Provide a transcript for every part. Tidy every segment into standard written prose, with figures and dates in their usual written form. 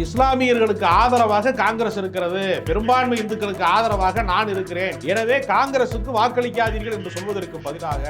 இஸ்லாமியர்களுக்கு ஆதரவாக காங்கிரஸ் இருக்கிறது, பெரும்பான்மை இந்துக்களுக்கு ஆதரவாக நான் இருக்கிறேன், எனவே காங்கிரசுக்கு வாக்களிக்காதீர்கள் என்று சொல்வதற்கு பதிலாக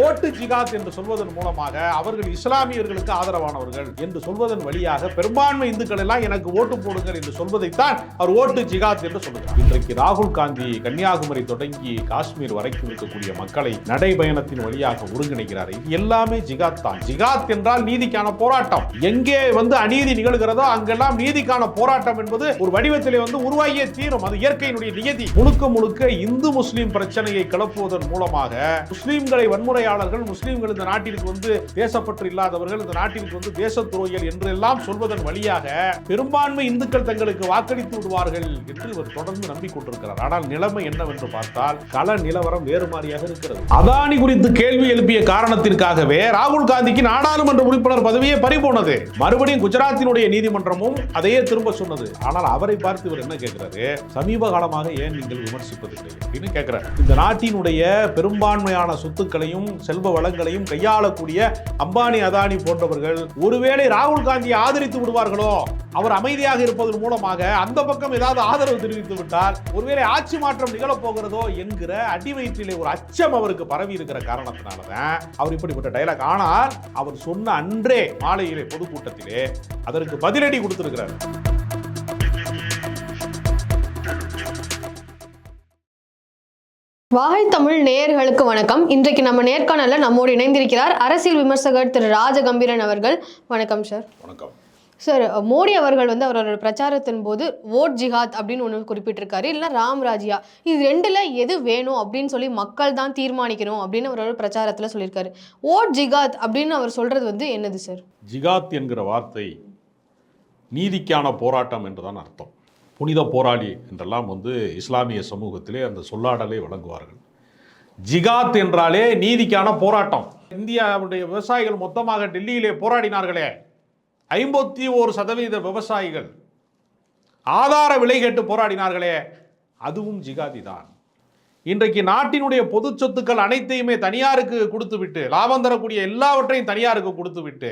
ஓட்டு ஜிகாத் என்று சொல்வதன் மூலமாக அவர்கள் இஸ்லாமியர்களுக்கு ஆதரவானவர்கள் என்று சொல்வதன் வழியாக பெரும்பான்மை இந்துக்கள் எல்லாம் எனக்கு ஓட்டு போடுங்கள் என்று சொல்வதைத்தான் அவர் ஓட்டு ஜிகாத் என்று சொல்லுகிறார். இன்றைக்கு ராகுல் காந்தி கன்னியாகுமரி தொடங்கி காஷ்மீர் வரைக்கும் இருக்கக்கூடிய மக்களை நடைபயணத்தின் வழியாக ஒருங்கிணைக்கிறார். இது எல்லாமே ஜிகாத் தான். ஜிகாத் என்றால் நீதிக்கான போராட்டம். எங்கே அநீதி நிகழ்கிறதோ அங்கெல்லாம் நீதிக்கான போராட்டம் என்பது ஒரு வடிவத்திலே உருவாகிய தீரும். அது இயற்கையினுடைய நியதி. முழுக்க முழுக்க இந்து முஸ்லிம் பிரச்சனையை கிளப்புவதன் மூலமாக முஸ்லிம்களை வன்முறையாளர்கள், முஸ்லிம்கள் இந்த நாட்டிற்கு தேசப்பற்று இல்லாதவர்கள், இந்த நாட்டிற்கு தேச துரோகிகள் என்றெல்லாம் சொல்வதன் வழியாக பெரும்பான்மை இந்துக்கள் தங்களுக்கு வாக்களித்து விடுவார்கள் என்று இவர் தொடர்ந்து நம்பிக்கொண்டிருக்கிறார். ஆனால் நிலைமை என்னவென்று பார்த்தால் கள நிலவரம் வேறு மாதிரியாக இருக்கிறது. அதானி குறித்து கேள்வி எழுப்பிய காரணத்திற்காகவே ராகுல் காந்திக்கு நாடாளுமன்ற உறுப்பினர் பதவியே பறிபோனது. மறுபடியும் குஜராத்தினுடைய நீதிமன்றமும் அதையே திரும்ப சொன்னது. ஆனால் அவரை பார்த்து இவர் என்ன கேட்கிறாரு, சமீப காலமாக ஏன் நீங்கள் விமர்சிப்பதில்லை அப்படின்னு கேட்கிறார். இந்த நாட்டினுடைய பெரும்பான்மையான சொத்துக்களையும் செல்வ வளங்களையும் கையாளக்கூடிய அம்பானி அதானி போன்றவர்கள் ஒருவேளை ராகுல் காந்தியை ஆதரித்து விடுவார்களோ, அவர் அமைதியாக இருப்பதன் மூலமாக அந்த பக்கம் ஏதாவது ஆதரவு தெரிவித்து விட்டால் ஒருவேளை ஆட்சி மாற்றம் நிகழப் போகிறதோ என்கிற அடிவயிற்றிலே ஒரு அச்சம் அவருக்கு பரவி இருக்கிற காரணத்தினாலதான் அவர் இப்படிப்பட்ட டயலாக். ஆனால் அவர் சொன்ன அன்றே மாலையிலே பொதுக்கூட்டத்திலே அதற்கு பதிலடி கொடுத்திருக்கிறார். வாகை தமிழ் நேயர்களுக்கு வணக்கம். இன்றைக்கு நம்ம நேர்காணல்ல நம்மோடு இணைந்திருக்கிறார் அரசியல் விமர்சகர் திரு ராஜகம்பீரன் அவர்கள். வணக்கம் சார். வணக்கம் சார். மோடி அவர்கள் அவரோட பிரச்சாரத்தின் போது ஓட் ஜிஹாத் அப்படின்னு ஒன்று குறிப்பிட்டிருக்காரு, இல்லை ராம் ராஜ்யா, இது ரெண்டுல எது வேணும் அப்படின்னு சொல்லி மக்கள் தான் தீர்மானிக்கணும் அப்படின்னு அவரோட பிரச்சாரத்தில் சொல்லியிருக்காரு. ஓட் ஜிகாத் அப்படின்னு அவர் சொல்றது என்னது சார்? ஜிகாத் என்கிற வார்த்தை நீதிக்கான போராட்டம் என்றுதான் அர்த்தம். புனித போராளி என்றெல்லாம் இஸ்லாமிய சமூகத்திலே அந்த சொல்லாடலை வழங்குவார்கள். ஜிகாத் என்றாலே நீதிக்கான போராட்டம். இந்தியாவுடைய விவசாயிகள் மொத்தமாக டெல்லியிலே போராடினார்களே, 51% விவசாயிகள் ஆதார விலை கேட்டு போராடினார்களே, அதுவும் ஜிகாதி தான். இன்றைக்கு நாட்டினுடைய பொது சொத்துக்கள் அனைத்தையுமே தனியாருக்கு கொடுத்துவிட்டு, லாபம் தரக்கூடிய எல்லாவற்றையும் தனியாருக்கு கொடுத்துவிட்டு,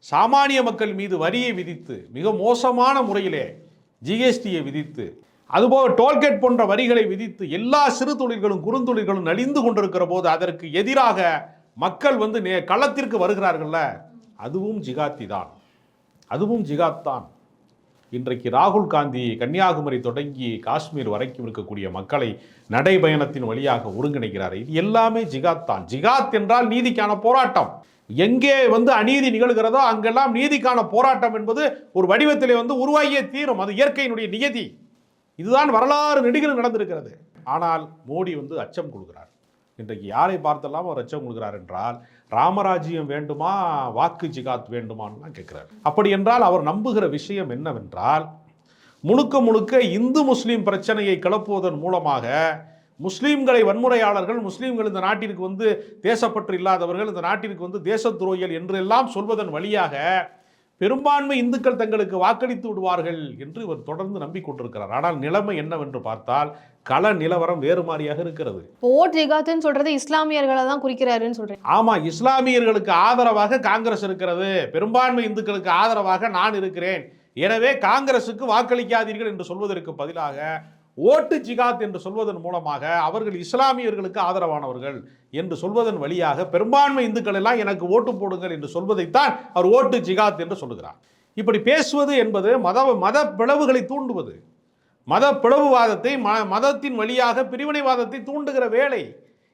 சாமானிய மக்கள் மீது வரியை விதித்து, மிக மோசமான முறையிலே ஜிஎஸ்டியை விதித்து, அதுபோக டோல்கேட் போன்ற வரிகளை விதித்து எல்லா சிறு தொழில்களும் குறுந்தொழில்களும் நலிந்து கொண்டிருக்கிற போது அதற்கு எதிராக மக்கள் களத்திற்கு வருகிறார்கள்ல, அதுவும் ஜிகாத்தி தான். அதுவும் ஜிகாத் தான். இன்றைக்கு ராகுல் காந்தி கன்னியாகுமரி தொடங்கி காஷ்மீர் வரைக்கும் இருக்கக்கூடிய மக்களை நடைபயணத்தின் வழியாக ஒருங்கிணைக்கிறார். இது எல்லாமே ஜிகாத் தான். ஜிகாத் என்றால் நீதிக்கான போராட்டம். எங்கே அநீதி நிகழ்கிறதோ அங்கெல்லாம் நீதிக்கான போராட்டம் என்பது ஒரு வடிவத்திலே உருவாகிய தீரும். அது இயற்கையினுடைய நியதி. இதுதான் வரலாறு நெடுகிலும் நடந்திருக்கிறது. ஆனால் மோடி அச்சம் கொடுக்கிறார். இன்றைக்கு யாரை பார்த்தெல்லாம் அவர் அச்சம் கொடுக்கிறார் என்றால், ராமராஜ்யம் வேண்டுமா, வாக்கு ஜிகாத் வேண்டுமான்னு கேட்கிறார். அப்படி என்றால் அவர் நம்புகிற விஷயம் என்னவென்றால், முழுக்க முழுக்க இந்து முஸ்லீம் பிரச்சனையை கிளப்புவதன் மூலமாக முஸ்லீம்களை வன்முறையாளர்கள், முஸ்லீம்கள் இந்த நாட்டிற்கு தேசப்பற்று இல்லாதவர்கள், இந்த நாட்டிற்கு தேச துரோகிகள் என்றெல்லாம் சொல்வதன் வழியாக பெரும்பான்மை இந்துக்கள் தங்களுக்கு வாக்களித்து விடுவார்கள் என்று இவர் தொடர்ந்து நம்பிக்கொண்டிருக்கிறார். ஆனால் நிலைமை என்னவென்று பார்த்தால் கள நிலவரம் வேறு மாதிரியாக இருக்கிறது. ஓட் ஜிகாத்னு சொல்றது இஸ்லாமியர்களை தான் குறிக்கிறாருன்னு சொல்றேன். ஆமா, இஸ்லாமியர்களுக்கு ஆதரவாக காங்கிரஸ் இருக்கிறது, பெரும்பான்மை இந்துக்களுக்கு ஆதரவாக நான் இருக்கிறேன், எனவே காங்கிரசுக்கு வாக்களிக்காதீர்கள் என்று சொல்வதற்கு பதிலாக ஓட்டு ஜிகாத் என்று சொல்வதன் மூலமாக அவர்கள் இஸ்லாமியர்களுக்கு ஆதரவானவர்கள் என்று சொல்வதன் வழியாக பெரும்பான்மை இந்துக்கள் எல்லாம் எனக்கு ஓட்டு போடுங்கள் என்று சொல்வதைத்தான் அவர் ஓட்டு ஜிகாத் என்று சொல்லுகிறார். இப்படி பேசுவது என்பது மத பிளவுகளை தூண்டுவது, மத பிளவுவாதத்தை, மதத்தின் வழியாக பிரிவினைவாதத்தை தூண்டுகிற வேலை.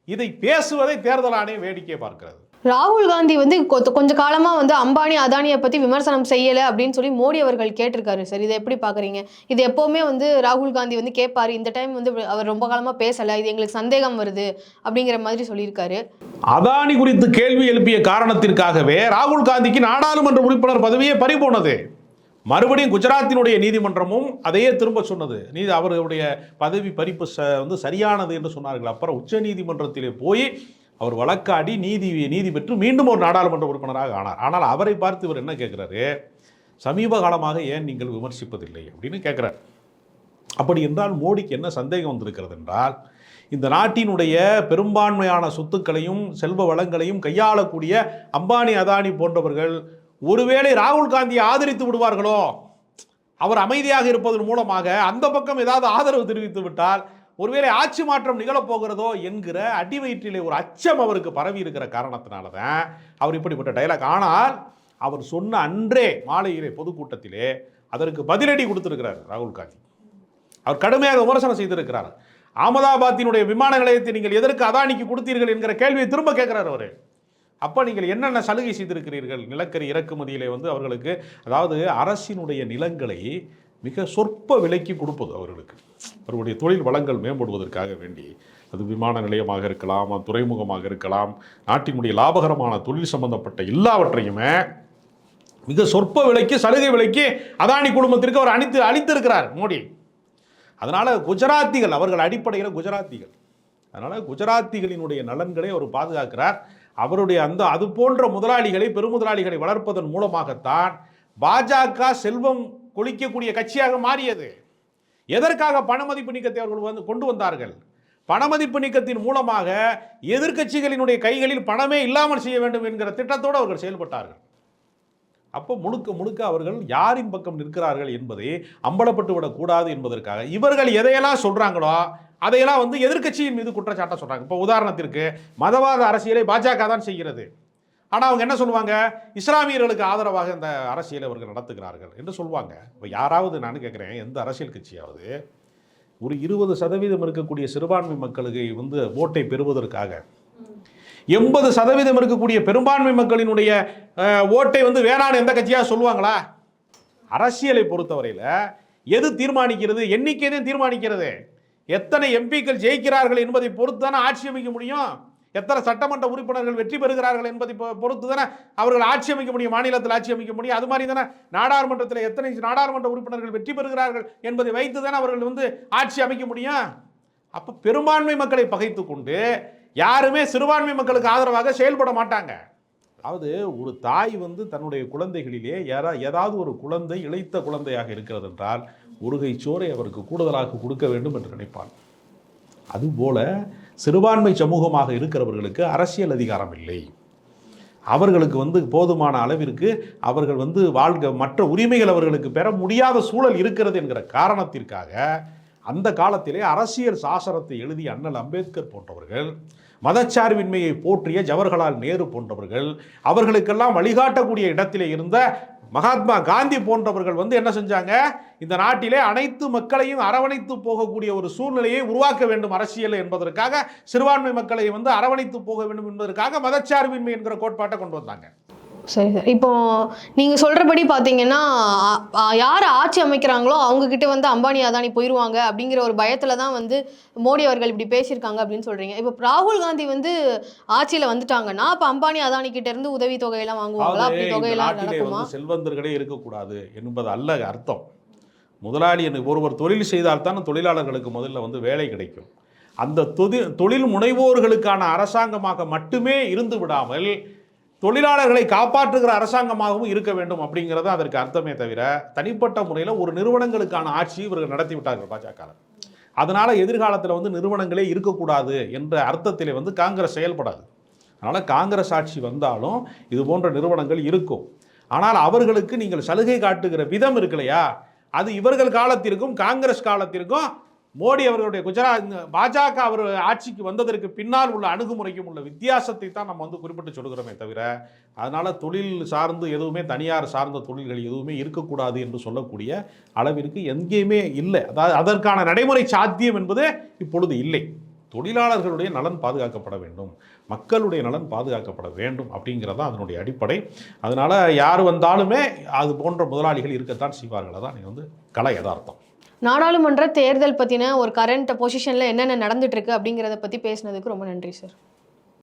இதை பேசுவதை தேர்தல் ஆணையம் வேடிக்கை பார்க்கிறது. ராகுல் காந்தி கொஞ்ச காலமா அம்பானி அதானியை பத்தி விமர்சனம் செய்யல அப்படின்னு சொல்லி மோடி அவர்கள் கேட்டிருக்காரு சார். இதை எப்படி பாக்குறீங்க? இது எப்பவுமே ராகுல் காந்தி கேட்பாரு, இந்த டைம் அவர் ரொம்ப காலமா பேசல, இது எங்களுக்கு சந்தேகம் வருது அப்படிங்கிற மாதிரி சொல்லியிருக்காரு. அதானி குறித்து கேள்வி எழுப்பிய காரணத்திற்காகவே ராகுல் காந்திக்கு நாடாளுமன்ற உறுப்பினர் பதவியே பறிபோனது. மறுபடியும் குஜராத்தினுடைய நீதிமன்றமும் அதையே திரும்ப சொன்னது. அவருடைய பதவி பறிப்பு சரியானது என்று சொன்னார்கள். அப்புறம் உச்ச நீதிமன்றத்திலே போய் அவர் வழக்காடி நீதி பெற்று மீண்டும் ஒரு நாடாளுமன்ற உறுப்பினராக ஆனார். ஆனால் அவரை பார்த்து இவர் என்ன கேட்கிறாரு, சமீப காலமாக ஏன் நீங்கள் விமர்சிப்பதில்லை அப்படின்னு கேட்கிறார். அப்படி என்றால் மோடிக்கு என்ன சந்தேகம் வந்திருக்கிறது என்றால், இந்த நாட்டினுடைய பெரும்பான்மையான சொத்துக்களையும் செல்வ வளங்களையும் கையாளக்கூடிய அம்பானி அதானி போன்றவர்கள் ஒருவேளை ராகுல் காந்தியை ஆதரித்து விடுவார்களோ, அவர் அமைதியாக இருப்பதன் மூலமாக அந்த பக்கம் ஏதாவது ஆதரவு தெரிவித்து விட்டால் ஒருவேளை ஆட்சி மாற்றம் நிகழப்போகிறதோ என்கிற அடி வயிற்றிலே ஒரு அச்சம் அவருக்கு பரவி இருக்கிற காரணத்தினால தான் அவர் இப்படிப்பட்ட டைலாக். ஆனால் அவர் சொன்ன அன்றே மாலையிலே பொதுக்கூட்டத்திலே அதற்கு பதிலடி கொடுத்திருக்கிறார் ராகுல் காந்தி. அவர் கடுமையாக விமர்சனம் செய்திருக்கிறார். அகமதாபாத்தினுடைய விமான நிலையத்தை நீங்கள் எதற்கு அதானிக்கு கொடுத்தீர்கள் என்கிற கேள்வியை திரும்ப கேட்கிறார் அவர். அப்போ நீங்கள் என்னென்ன சலுகை செய்திருக்கிறீர்கள்? நிலக்கரி இறக்குமதியிலே அவர்களுக்கு, அதாவது அரசினுடைய நிலங்களை மிக சொற்ப விலைக்கு கொடுப்பது அவர்களுக்கு, அவர்களுடைய தொழில் வளங்கள் மேம்படுவதற்காக வேண்டி. அது விமான நிலையமாக இருக்கலாம், துறைமுகமாக இருக்கலாம், நாட்டினுடைய லாபகரமான தொழில் சம்பந்தப்பட்ட எல்லாவற்றையுமே மிக சொற்ப விலைக்கு, சலுகை விலைக்கு அதானி குடும்பத்திற்கு அவர் அளித்திருக்கிறார் மோடி. அதனால் குஜராத்திகள், அவர்கள் அடிப்படையில் குஜராத்திகள், அதனால் குஜராத்திகளினுடைய நலன்களை அவர் பாதுகாக்கிறார். அவருடைய அது போன்ற முதலாளிகளை, பெருமுதலாளிகளை வளர்ப்பதன் மூலமாகத்தான் பாஜக செல்வம் கொளிக்கக்கூடிய கட்சியாக மாறியது. எதற்காக பணமதிப்பு நீக்கத்தை அவர்கள் கொண்டு வந்தார்கள்? பணமதிப்பு நீக்கத்தின் மூலமாக எதிர்க்கட்சிகளினுடைய கைகளில் பணமே இல்லாமல் செய்ய வேண்டும் என்கிற திட்டத்தோடு அவர்கள் செயல்பட்டார்கள். அப்போ முழுக்க முழுக்க அவர்கள் யாரின் பக்கம் நிற்கிறார்கள் என்பதை அம்பலப்பட்டு விடக்கூடாது என்பதற்காக இவர்கள் எதையெல்லாம் சொல்றாங்களோ அதையெல்லாம் எதிர்க்கட்சியின் மீது குற்றச்சாட்டை சொல்றாங்க. இப்போ உதாரணத்திற்கு மதவாத அரசியலை பாஜக தான் செய்கிறது. ஆனால் அவங்க என்ன சொல்லுவாங்க? இஸ்லாமியர்களுக்கு ஆதரவாக இந்த அரசியலை அவர்கள் நடத்துகிறார்கள் என்று சொல்லுவாங்க. இப்போ யாராவது, நான் கேட்குறேன், எந்த அரசியல் கட்சியாவது ஒரு 20% இருக்கக்கூடிய சிறுபான்மை மக்களுக்கு ஓட்டை பெறுவதற்காக 80% இருக்கக்கூடிய பெரும்பான்மை மக்களினுடைய ஓட்டை வேணான்னு எந்த கட்சியாக சொல்லுவாங்களா? அரசியலை பொறுத்தவரையில் எது தீர்மானிக்கிறது? எண்ணிக்கை தான் தீர்மானிக்கிறது. எத்தனை எம்பிக்கள் ஜெயிக்கிறார்கள் என்பதை பொறுத்து தானே ஆட்சி அமைக்க முடியும். எத்தனை சட்டமன்ற உறுப்பினர்கள் வெற்றி பெறுகிறார்கள் என்பதை பொறுத்து தானே அவர்கள் ஆட்சி அமைக்க முடியும், மாநிலத்தில் ஆட்சி அமைக்க முடியும். அது மாதிரி தானே நாடாளுமன்றத்தில் எத்தனை நாடாளுமன்ற உறுப்பினர்கள் வெற்றி பெறுகிறார்கள் என்பதை வைத்து தானே அவர்கள் ஆட்சி அமைக்க முடியும். அப்போ பெரும்பான்மை மக்களை பகைத்து கொண்டு யாருமே சிறுபான்மை மக்களுக்கு ஆதரவாக செயல்பட மாட்டாங்க. அதாவது ஒரு தாய் தன்னுடைய குழந்தைகளிலே ஏதாவது ஒரு குழந்தை இளைத்த குழந்தையாக இருக்கிறது என்றால் ஒரு கை சோறை அவருக்கு கூடுதலாக கொடுக்க வேண்டும் என்று நினைப்பான். அதுபோல சிறுபான்மை சமூகமாக இருக்கிறவர்களுக்கு அரசியல் அதிகாரம் இல்லை. அவர்களுக்கு போதுமான அளவிற்கு அவர்கள் வாழ்க்கை மற்ற உரிமைகள் அவர்களுக்கு பெற முடியாத சூழல் இருக்கிறது என்கிற காரணத்திற்காக அந்த காலத்திலே அரசியல் சாசனத்தை எழுதிய அண்ணல் அம்பேத்கர் போன்றவர்கள், மதச்சார்பின்மையை போற்றிய ஜவஹர்லால் நேரு போன்றவர்கள், அவர்களுக்கெல்லாம் வழிகாட்டக்கூடிய இடத்திலே இருந்த மகாத்மா காந்தி போன்றவர்கள் என்ன செஞ்சாங்க? இந்த நாட்டிலே அனைத்து மக்களையும் அரவணைத்து போகக்கூடிய ஒரு சூழ்நிலையை உருவாக்க வேண்டும் அரசியல் என்பதற்காக, சிறுபான்மை மக்களை அரவணைத்து போக வேண்டும் என்பதற்காக மதச்சார்பின்மை என்கிற கோட்பாட்டை கொண்டு வந்தாங்க. சரி சார், இப்போ நீங்கள் சொல்கிறபடி பார்த்தீங்கன்னா யார் ஆட்சி அமைக்கிறாங்களோ அவங்கக்கிட்ட அம்பானி அதானி போயிடுவாங்க அப்படிங்கிற ஒரு பயத்தில் தான் மோடி அவர்கள் இப்படி பேசியிருக்காங்க அப்படின்னு சொல்கிறீங்க. இப்போ ராகுல் காந்தி ஆட்சியில் வந்துட்டாங்கன்னா அப்போ அம்பானி அதானி கிட்ட இருந்து உதவி தொகையெல்லாம் வாங்குவாங்களா? அப்படி தொகையெல்லாம் நடக்குமா? செல்வந்தர்களே இருக்கக்கூடாது என்பது அல்ல அர்த்தம். முதலாளி ஒருவர் தொழில் செய்தால்தான் தொழிலாளர்களுக்கு முதல்ல வேலை கிடைக்கும். அந்த தொழில் முனைவோர்களுக்கான அரசாங்கமாக மட்டுமே இருந்து விடாமல் தொழிலாளர்களை காப்பாற்றுகிற அரசாங்கமாகவும் இருக்க வேண்டும் அப்படிங்கிறது அதற்கு அர்த்தமே தவிர, தனிப்பட்ட முறையில் ஒரு நிறுவனங்களுக்கான ஆட்சி இவர்கள் நடத்தி விட்டார்கள் பாஜக. அதனால் எதிர்காலத்தில் நிறுவனங்களே இருக்கக்கூடாது என்ற அர்த்தத்திலே காங்கிரஸ் செயல்படாது. அதனால் காங்கிரஸ் ஆட்சி வந்தாலும் இது போன்ற நிறுவனங்கள் இருக்கும். ஆனால் அவர்களுக்கு நீங்கள் சலுகை காட்டுகிற விதம் இருக்கு இல்லையா, அது இவர்கள் காலத்திற்கும் காங்கிரஸ் காலத்திற்கும் மோடி அவர்களுடைய குஜராத் பாஜக அவர் ஆட்சிக்கு வந்ததற்கு பின்னால் உள்ள அணுகுமுறைக்கும் உள்ள வித்தியாசத்தை தான் நம்ம குறிப்பிட்டு சொல்கிறோமே தவிர, அதனால் தொழில் சார்ந்து எதுவுமே, தனியார் சார்ந்த தொழில்கள் எதுவுமே இருக்கக்கூடாது என்று சொல்லக்கூடிய அளவிற்கு எங்கேயுமே இல்லை. அதாவது அதற்கான நடைமுறை சாத்தியம் என்பது இப்பொழுது இல்லை. தொழிலாளர்களுடைய நலன் பாதுகாக்கப்பட வேண்டும், மக்களுடைய நலன் பாதுகாக்கப்பட வேண்டும் அப்படிங்கிறதான் அதனுடைய அடிப்படை. அதனால் யார் வந்தாலுமே அது போன்ற முதலாளிகள் இருக்கத்தான் செய்வார்கள். அதான் கலை யதார்த்தம். நாடாளுமன்ற தேர்தல் பற்றின ஒரு கரண்ட் பொசிஷனில் என்னென்ன நடந்துட்டு இருக்கு அப்படிங்கிறத பற்றி பேசினதுக்கு ரொம்ப நன்றி சார்.